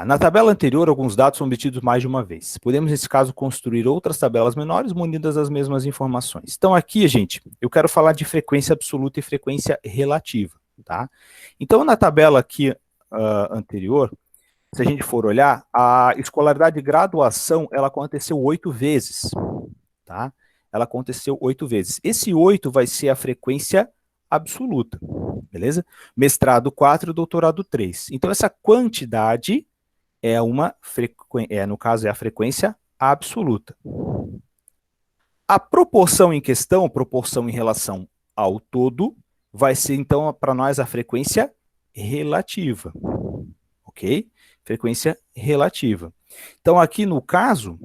Na tabela anterior, alguns dados são obtidos mais de uma vez. Podemos, nesse caso, construir outras tabelas menores munidas das mesmas informações. Então, aqui, gente, eu quero falar de frequência absoluta e frequência relativa, tá? Então, na tabela aqui anterior, se a gente for olhar, a escolaridade de graduação, ela aconteceu 8 vezes, tá? Ela aconteceu 8 vezes. Esse 8 vai ser a frequência absoluta, beleza? Mestrado 4 e doutorado 3. Então, essa quantidade é uma frequência, no caso, é a frequência absoluta. A proporção em questão, proporção em relação ao todo, vai ser, então, para nós, a frequência relativa, ok? Frequência relativa. Então, aqui no caso,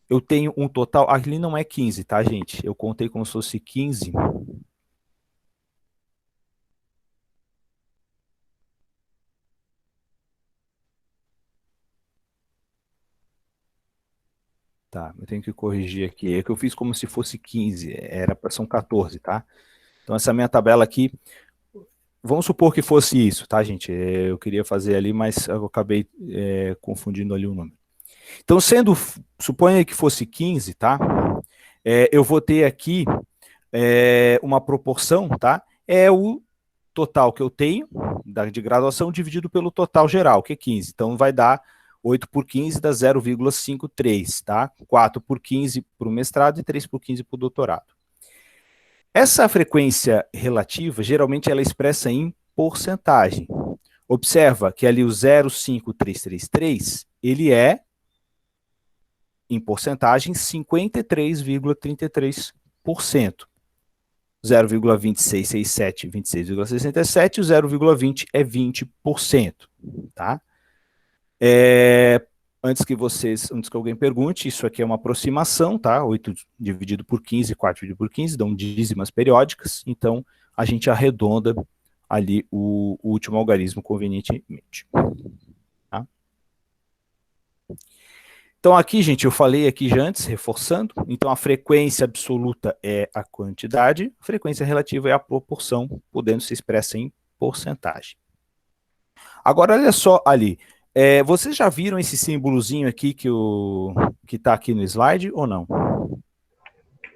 eu tenho um total, ali não é 15, tá, gente? Eu contei como se fosse 15. Tá, eu tenho que corrigir aqui. É que eu fiz como se fosse 15, são 14, tá? Então, essa minha tabela aqui, vamos supor que fosse isso, tá, gente? Eu queria fazer ali, mas eu acabei confundindo ali o número. Então, suponha que fosse 15, tá? Eu vou ter aqui uma proporção, tá? É o total que eu tenho de graduação dividido pelo total geral, que é 15. Então, vai dar 8 por 15 dá 0,53, tá? 4 por 15 para o mestrado e 3 por 15 para o doutorado. Essa frequência relativa, geralmente ela é expressa em porcentagem. Observa que ali o 0,5333, ele é, em porcentagem, 53,33%. 0,2667, 26,67, e o 0,20 é 20%, tá? Antes que alguém pergunte, isso aqui é uma aproximação, tá? 8 dividido por 15, 4 dividido por 15, dão dízimas periódicas, então a gente arredonda ali o último algarismo convenientemente. Tá? Então aqui, gente, eu falei aqui já antes, reforçando, então a frequência absoluta é a quantidade, a frequência relativa é a proporção, podendo ser expressa em porcentagem. Agora, olha só ali, vocês já viram esse símbolozinho aqui que está aqui no slide ou não?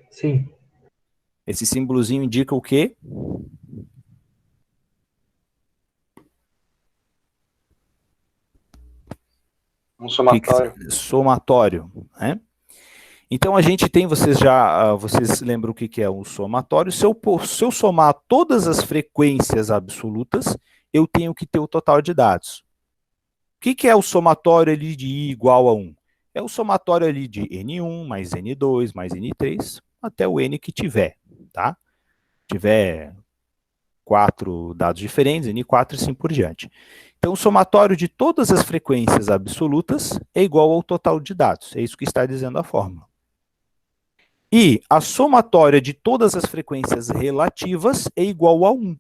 Sim. Esse símbolozinho indica o quê? Um somatório. Somatório, né? Então a gente tem, vocês lembram o que é um somatório? Se eu somar todas as frequências absolutas, eu tenho que ter o total de dados. O que é o somatório ali de I igual a 1? É o somatório ali de N1 mais N2 mais N3 até o N que tiver, tá? Tiver 4 dados diferentes, N4 e assim por diante. Então, o somatório de todas as frequências absolutas é igual ao total de dados. É isso que está dizendo a fórmula. E a somatória de todas as frequências relativas é igual a 1.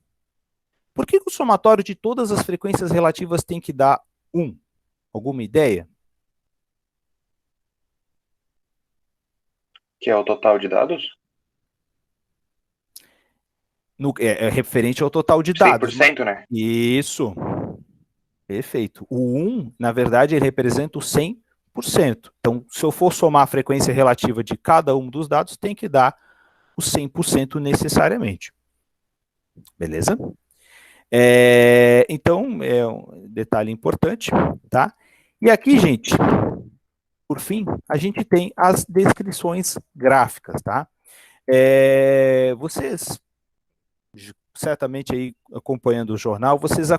Por que o somatório de todas as frequências relativas tem que dar 1? Alguma ideia? Que é o total de dados? É referente ao total de dados. 100%, né? Isso. Perfeito. O 1, na verdade, ele representa o 100%. Então, se eu for somar a frequência relativa de cada um dos dados, tem que dar o 100% necessariamente. Beleza? Então, é um detalhe importante, tá? E aqui, gente, por fim, a gente tem as descrições gráficas, tá? Vocês, certamente aí acompanhando o jornal, vocês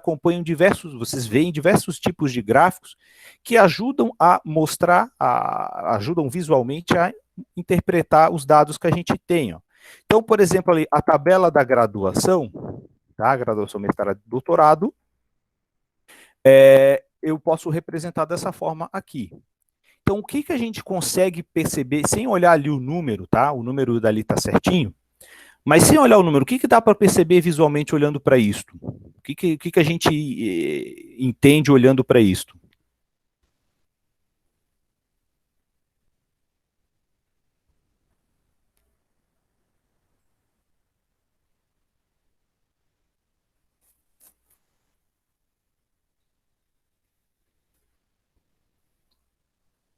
veem diversos tipos de gráficos que ajudam a mostrar, ajudam visualmente a interpretar os dados que a gente tem. Ó. Então, por exemplo, ali, a tabela da graduação, tá? Graduação, mestrado e doutorado, eu posso representar dessa forma aqui. Então, o que a gente consegue perceber, sem olhar ali o número, tá? O número dali está certinho, mas sem olhar o número, o que dá para perceber visualmente olhando para isto? O que a gente entende olhando para isto?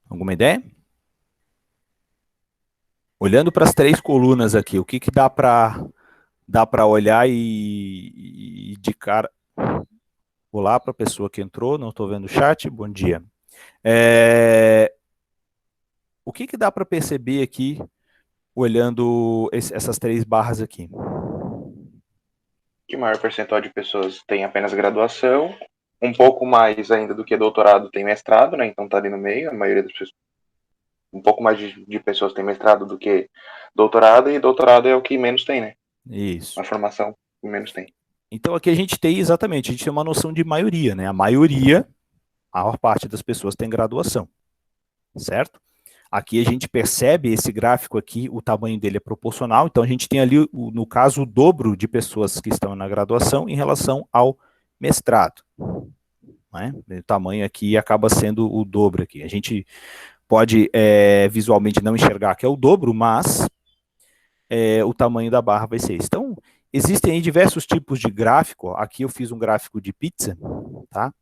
Alguma ideia? Olhando para as 3 colunas aqui, o que dá para olhar e de cara... Olá para a pessoa que entrou, não estou vendo o chat, bom dia. O que dá para perceber aqui, olhando essas 3 barras aqui? Que o maior percentual de pessoas tem apenas graduação, um pouco mais ainda do que doutorado tem mestrado, né? Então tá ali no meio, a maioria das pessoas, um pouco mais de pessoas tem mestrado do que doutorado, e doutorado é o que menos tem, né? Isso. A formação que menos tem. Então aqui a gente tem exatamente, a gente tem uma noção de maioria, né? A maioria, a maior parte das pessoas tem graduação, certo? Aqui a gente percebe esse gráfico aqui, o tamanho dele é proporcional, então a gente tem ali, no caso, o dobro de pessoas que estão na graduação em relação ao mestrado. Né? O tamanho aqui acaba sendo o dobro aqui. A gente pode visualmente não enxergar que é o dobro, mas o tamanho da barra vai ser esse. Então, existem aí diversos tipos de gráfico. Aqui eu fiz um gráfico de pizza, tá?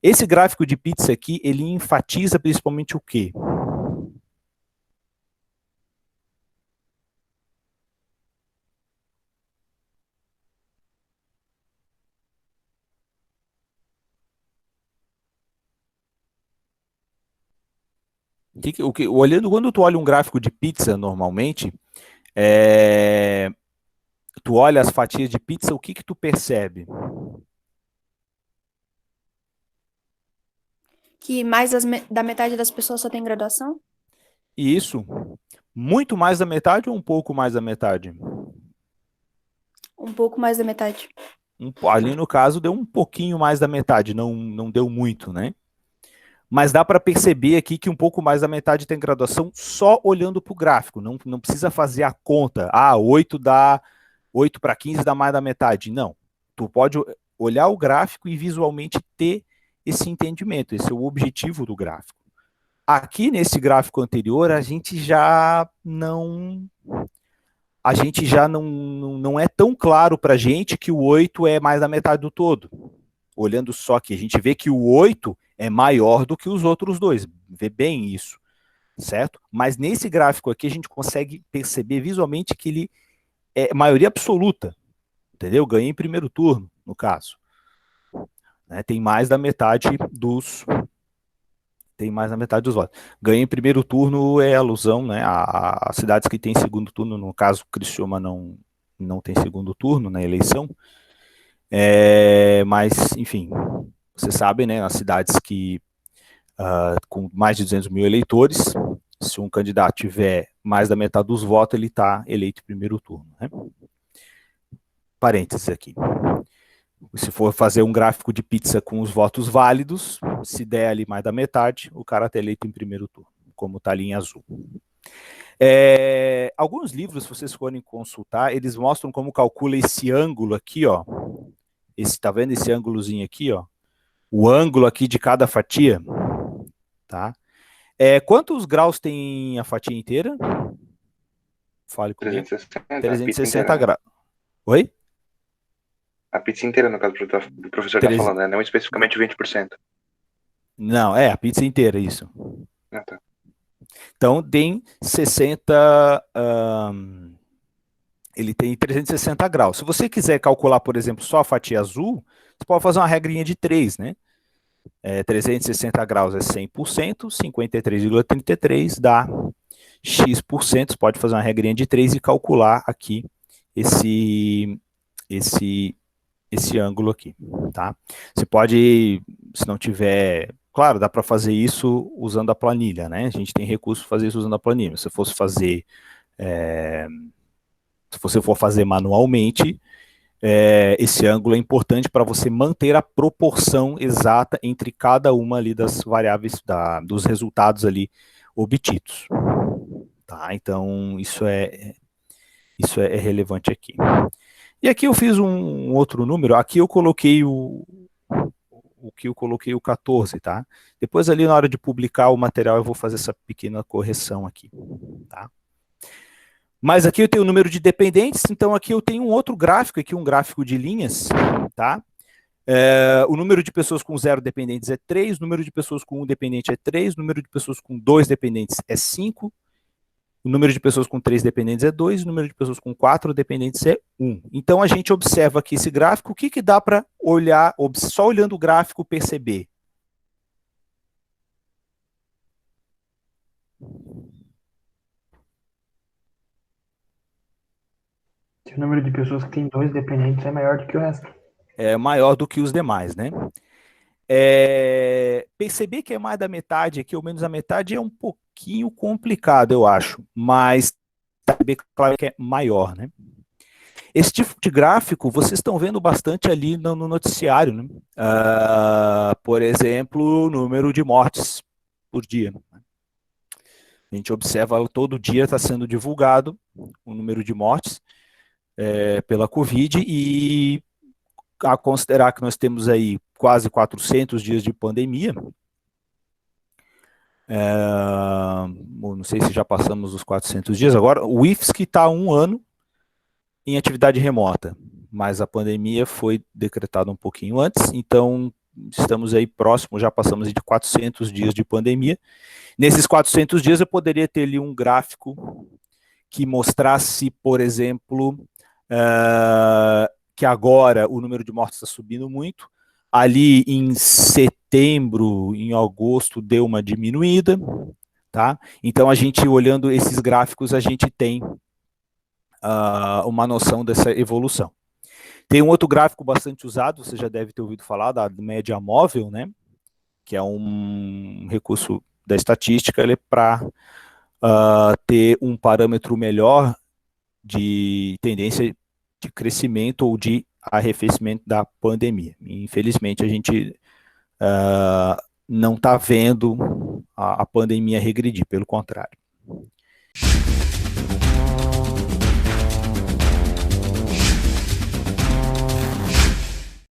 Esse gráfico de pizza aqui, ele enfatiza principalmente o quê? Olhando, quando tu olha um gráfico de pizza, normalmente, tu olha as fatias de pizza, o que tu percebe? Que mais da metade das pessoas só tem graduação? Isso. Muito mais da metade ou um pouco mais da metade? Um pouco mais da metade. Ali no caso deu um pouquinho mais da metade, não deu muito, né? Mas dá para perceber aqui que um pouco mais da metade tem graduação só olhando para o gráfico, não precisa fazer a conta. 8 para 15 dá mais da metade. Não. Tu pode olhar o gráfico e visualmente ter esse entendimento, esse é o objetivo do gráfico. Aqui nesse gráfico anterior, a gente já não é tão claro para a gente que o 8 é mais da metade do todo. Olhando só aqui, a gente vê que o 8 é maior do que os outros dois. Vê bem isso, certo? Mas nesse gráfico aqui, a gente consegue perceber visualmente que ele é maioria absoluta, entendeu? Ganha em primeiro turno, no caso. Né? Tem mais da metade dos votos. Ganha em primeiro turno é alusão, né, a cidades que têm segundo turno, no caso, Criciúma não tem segundo turno na eleição, mas, enfim, você sabe, né, as cidades que, com mais de 200 mil eleitores, se um candidato tiver mais da metade dos votos, ele está eleito em primeiro turno. Né? Parênteses aqui. Se for fazer um gráfico de pizza com os votos válidos, se der ali mais da metade, o cara está eleito em primeiro turno, como está ali em azul. Alguns livros, se vocês forem consultar, eles mostram como calcula esse ângulo aqui, ó. Tá vendo esse ângulozinho aqui, ó? O ângulo aqui de cada fatia, tá? Quantos graus tem a fatia inteira? Fale comigo. 360 graus. Oi? A pizza inteira, no caso do professor está falando, né? Não especificamente 20%. Não, a pizza inteira, isso. Ah, tá. Então, tem 60... ele tem 360 graus. Se você quiser calcular, por exemplo, só a fatia azul, você pode fazer uma regrinha de 3, né? 360 graus é 100%, 53,33 dá X%. Você pode fazer uma regrinha de 3 e calcular aqui esse ângulo aqui, tá? Você pode, se não tiver... Claro, dá para fazer isso usando a planilha, né? A gente tem recurso para fazer isso usando a planilha. Se fosse fazer... se você for fazer manualmente, esse ângulo é importante para você manter a proporção exata entre cada uma ali das variáveis, dos resultados ali obtidos. Tá? Então, isso é relevante aqui. E aqui eu fiz um outro número, aqui eu coloquei o 14, tá? Depois ali na hora de publicar o material eu vou fazer essa pequena correção aqui, tá? Mas aqui eu tenho o número de dependentes, então aqui eu tenho um outro gráfico, aqui um gráfico de linhas, tá? O número de pessoas com 0 dependentes é 3, o número de pessoas com 1 dependente é 3, o número de pessoas com 2 dependentes é 5, o número de pessoas com 3 dependentes é 2, o número de pessoas com 4 dependentes é 1. Então a gente observa aqui esse gráfico, o que dá para olhar, só olhando o gráfico, perceber? Se o número de pessoas que tem 2 dependentes é maior do que o resto. É maior do que os demais, né? Perceber que é mais da metade aqui, ou menos a metade, é um pouquinho complicado, eu acho, mas saber, claro, que é maior, né? Esse tipo de gráfico vocês estão vendo bastante ali no noticiário, né? Por exemplo, o número de mortes por dia. A gente observa todo dia está sendo divulgado o número de mortes pela Covid, e a considerar que nós temos aí quase 400 dias de pandemia, não sei se já passamos os 400 dias, agora o IFSC está há 1 ano em atividade remota, mas a pandemia foi decretada um pouquinho antes, então estamos aí próximo, já passamos de 400 dias de pandemia. Nesses 400 dias eu poderia ter ali um gráfico que mostrasse, por exemplo, que agora o número de mortes está subindo muito, ali em setembro, em agosto, deu uma diminuída, tá? Então a gente, olhando esses gráficos, a gente tem uma noção dessa evolução. Tem um outro gráfico bastante usado, você já deve ter ouvido falar, da média móvel, né? Que é um recurso da estatística, ele é para ter um parâmetro melhor de tendência de crescimento ou de arrefecimento da pandemia. Infelizmente, a gente não está vendo a pandemia regredir, pelo contrário.